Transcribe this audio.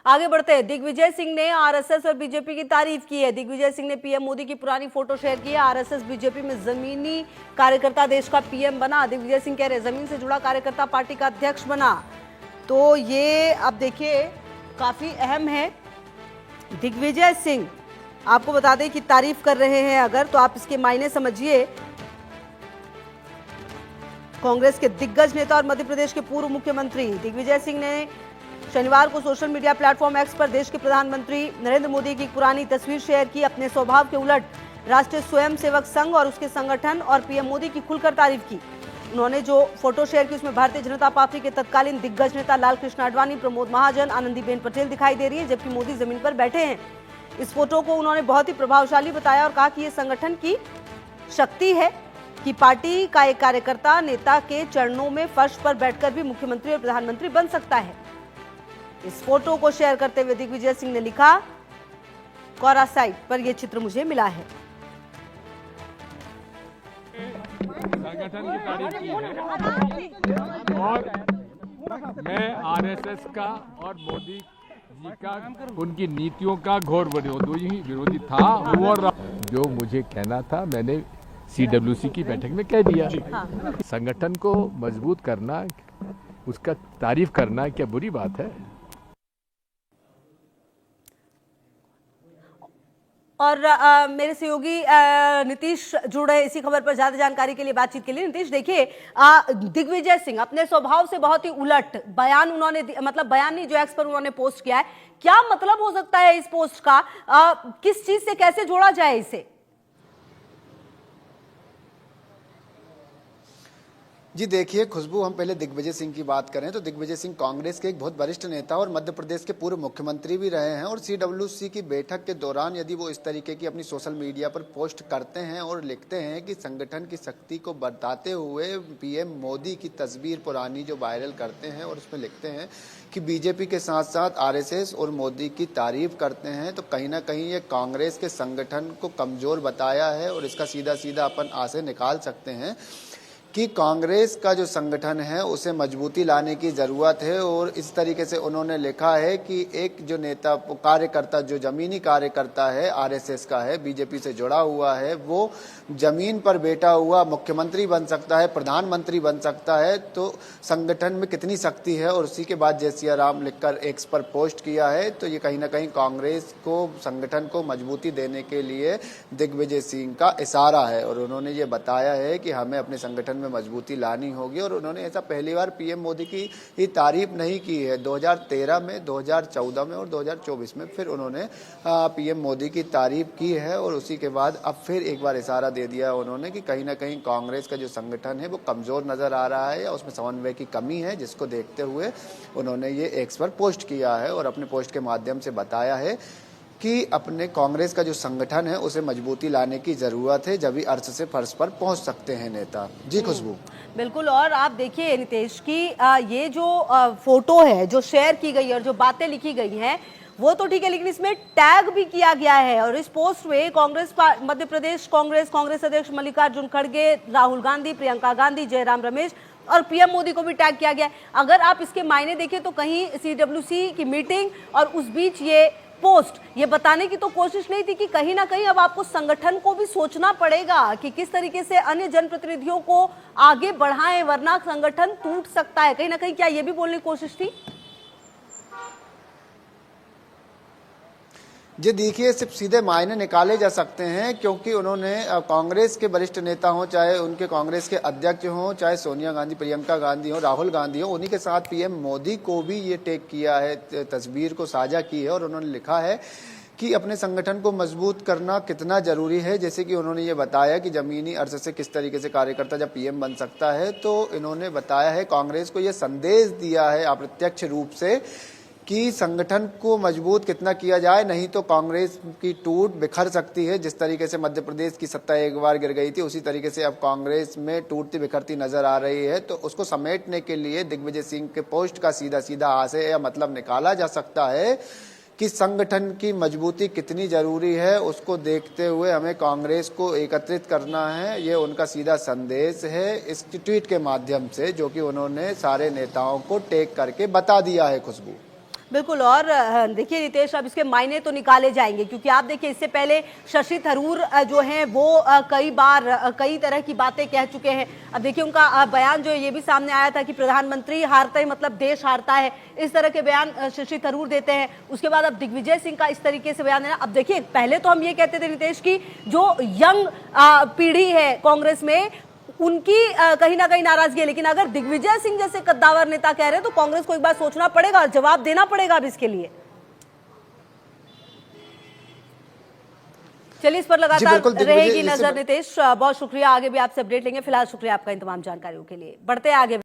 आगे बढ़ते हैं। दिग्विजय सिंह ने आरएसएस और बीजेपी की तारीफ की है। दिग्विजय सिंह ने पीएम मोदी की पुरानी फोटो शेयर की है। आरएसएस बीजेपी में जमीनी कार्यकर्ता देश का पीएम बना। दिग्विजय सिंह कह रहे जमीन से जुड़ा कार्यकर्ता पार्टी का अध्यक्ष बना। तो ये अब देखिए काफी अहम है। दिग्विजय सिंह आपको बता दें कि तारीफ कर रहे हैं अगर, तो आप इसके मायने समझिए। कांग्रेस के दिग्गज नेता और मध्य प्रदेश के पूर्व मुख्यमंत्री दिग्विजय सिंह ने शनिवार को सोशल मीडिया प्लेटफॉर्म एक्स पर देश के प्रधानमंत्री नरेंद्र मोदी की पुरानी तस्वीर शेयर की। अपने स्वभाव के उलट राष्ट्रीय स्वयंसेवक संघ और उसके संगठन और पीएम मोदी की खुलकर तारीफ की। उन्होंने जो फोटो शेयर की उसमें भारतीय जनता पार्टी के तत्कालीन दिग्गज नेता लालकृष्ण आडवाणी, प्रमोद महाजन, आनंदीबेन पटेल दिखाई दे रही है, जबकि मोदी जमीन पर बैठे हैं। इस फोटो को उन्होंने बहुत ही प्रभावशाली बताया और कहा कि यह संगठन की शक्ति है कि पार्टी का एक कार्यकर्ता नेता के चरणों में फर्श पर बैठकर भी मुख्यमंत्री और प्रधानमंत्री बन सकता है। इस फोटो को शेयर करते हुए दिग्विजय सिंह ने लिखा, कोरा साइट पर यह चित्र मुझे मिला है। संगठन की तारीफ की है और मैं आरएसएस का और मोदी जी का उनकी नीतियों का घोर विरोधी था और जो मुझे कहना था मैंने सीडब्ल्यूसी की बैठक में कह दिया। संगठन को मजबूत करना, उसका तारीफ करना क्या बुरी बात है? और मेरे सहयोगी नीतीश जुड़ रहे इसी खबर पर ज्यादा जानकारी के लिए, बातचीत के लिए। नीतीश देखिए, दिग्विजय सिंह अपने स्वभाव से बहुत ही उलट बयान उन्होंने, मतलब बयान नहीं जो एक्स पर उन्होंने पोस्ट किया है, क्या मतलब हो सकता है इस पोस्ट का? किस चीज से कैसे जोड़ा जाए इसे? जी देखिए खुशबू, हम पहले दिग्विजय सिंह की बात करें तो दिग्विजय सिंह कांग्रेस के एक बहुत वरिष्ठ नेता और मध्य प्रदेश के पूर्व मुख्यमंत्री भी रहे हैं। और सीडब्ल्यूसी की बैठक के दौरान यदि वो इस तरीके की अपनी सोशल मीडिया पर पोस्ट करते हैं और लिखते हैं कि संगठन की शक्ति को बताते हुए पीएम मोदी की तस्वीर पुरानी जो वायरल करते हैं और उसमें लिखते हैं कि बीजेपी के साथ साथ आरएसएस और मोदी की तारीफ करते हैं, तो कहीं ना कहीं ये कांग्रेस के संगठन को कमजोर बताया है। और इसका सीधा सीधा अपन आशय निकाल सकते हैं कि कांग्रेस का जो संगठन है उसे मजबूती लाने की ज़रूरत है। और इस तरीके से उन्होंने लिखा है कि एक जो नेता कार्यकर्ता, जो ज़मीनी कार्यकर्ता है, आरएसएस का है, बीजेपी से जुड़ा हुआ है, वो ज़मीन पर बैठा हुआ मुख्यमंत्री बन सकता है, प्रधानमंत्री बन सकता है। तो संगठन में कितनी शक्ति है। और उसी के बाद जय सिया राम लिखकर एक्स पर पोस्ट किया है। तो ये कहीं ना कहीं कांग्रेस को, संगठन को मजबूती देने के लिए दिग्विजय सिंह का इशारा है। और उन्होंने ये बताया है कि हमें अपने संगठन में मजबूती लानी होगी। और उन्होंने ऐसा पहली बार पीएम मोदी की ही तारीफ नहीं की है। 2013 में, 2014 में और 2024 में फिर उन्होंने पीएम मोदी की तारीफ की है। और उसी के बाद अब फिर एक बार इशारा दे दिया उन्होंने कि कहीं ना कहीं कांग्रेस का जो संगठन है वो कमजोर नजर आ रहा है या उसमें समन्वय की कमी है, जिसको देखते हुए उन्होंने ये एक्स पर पोस्ट किया है और अपने पोस्ट के माध्यम से बताया है कि अपने कांग्रेस का जो संगठन है उसे मजबूती लाने की जरूरत है, जब भी अर्श से फर्श पर पहुंच सकते हैं नेता। जी खुशबू। बिल्कुल। और आप देखिए नीतीश की ये जो फोटो है जो शेयर की गई है और जो बातें लिखी गई हैं वो तो ठीक है, लेकिन इसमें टैग भी किया गया है। और इस पोस्ट में कांग्रेस, मध्य प्रदेश कांग्रेस अध्यक्ष मल्लिकार्जुन खड़गे, राहुल गांधी, प्रियंका गांधी, जयराम रमेश और पीएम मोदी को भी टैग किया गया। अगर आप इसके मायने देखें तो कहीं सीडब्ल्यूसी की मीटिंग और उस बीच ये पोस्ट ये बताने की तो कोशिश नहीं थी कि कहीं ना कहीं अब आपको संगठन को भी सोचना पड़ेगा कि किस तरीके से अन्य जनप्रतिनिधियों को आगे बढ़ाएं, वरना संगठन टूट सकता है। कहीं ना कहीं क्या ये भी बोलने की कोशिश थी? जी देखिए, सिर्फ सीधे मायने निकाले जा सकते हैं, क्योंकि उन्होंने कांग्रेस के वरिष्ठ नेता हों, चाहे उनके कांग्रेस के अध्यक्ष हों, चाहे सोनिया गांधी, प्रियंका गांधी हो, राहुल गांधी हो, उन्हीं के साथ पीएम मोदी को भी ये टैग किया है, तस्वीर को साझा की है। और उन्होंने लिखा है कि अपने संगठन को मजबूत करना कितना जरूरी है। जैसे कि उन्होंने ये बताया कि जमीनी अर्ज से किस तरीके से कार्यकर्ता जब पीएम बन सकता है, तो इन्होंने बताया है, कांग्रेस को ये संदेश दिया है अप्रत्यक्ष रूप से कि संगठन को मजबूत कितना किया जाए, नहीं तो कांग्रेस की टूट बिखर सकती है। जिस तरीके से मध्य प्रदेश की सत्ता एक बार गिर गई थी, उसी तरीके से अब कांग्रेस में टूटती बिखरती नजर आ रही है। तो उसको समेटने के लिए दिग्विजय सिंह के पोस्ट का सीधा सीधा आशय या मतलब निकाला जा सकता है कि संगठन की मजबूती कितनी जरूरी है। उसको देखते हुए हमें कांग्रेस को एकत्रित करना है, ये उनका सीधा संदेश है इस ट्वीट के माध्यम से, जो कि उन्होंने सारे नेताओं को टैग करके बता दिया है। खुशबू। बिल्कुल। और देखिए नितेश, अब इसके मायने तो निकाले जाएंगे, क्योंकि आप देखिए इससे पहले शशि थरूर जो हैं वो कई बार कई तरह की बातें कह चुके हैं। अब देखिए उनका बयान जो है ये भी सामने आया था कि प्रधानमंत्री हारते ही मतलब देश हारता है, इस तरह के बयान शशि थरूर देते हैं। उसके बाद अब दिग्विजय सिंह का इस तरीके से बयान है। अब देखिए पहले तो हम ये कहते थे नितेश की जो यंग पीढ़ी है कांग्रेस में उनकी कहीं ना कहीं नाराजगी है, लेकिन अगर दिग्विजय सिंह जैसे कद्दावर नेता कह रहे हैं तो कांग्रेस को एक बार सोचना पड़ेगा और जवाब देना पड़ेगा अब इसके लिए। चलिए इस पर लगातार रहेगी नजर नितेश। बहुत शुक्रिया, आगे भी आपसे अपडेट लेंगे। फिलहाल शुक्रिया आपका इन तमाम जानकारियों के लिए। बढ़ते आगे।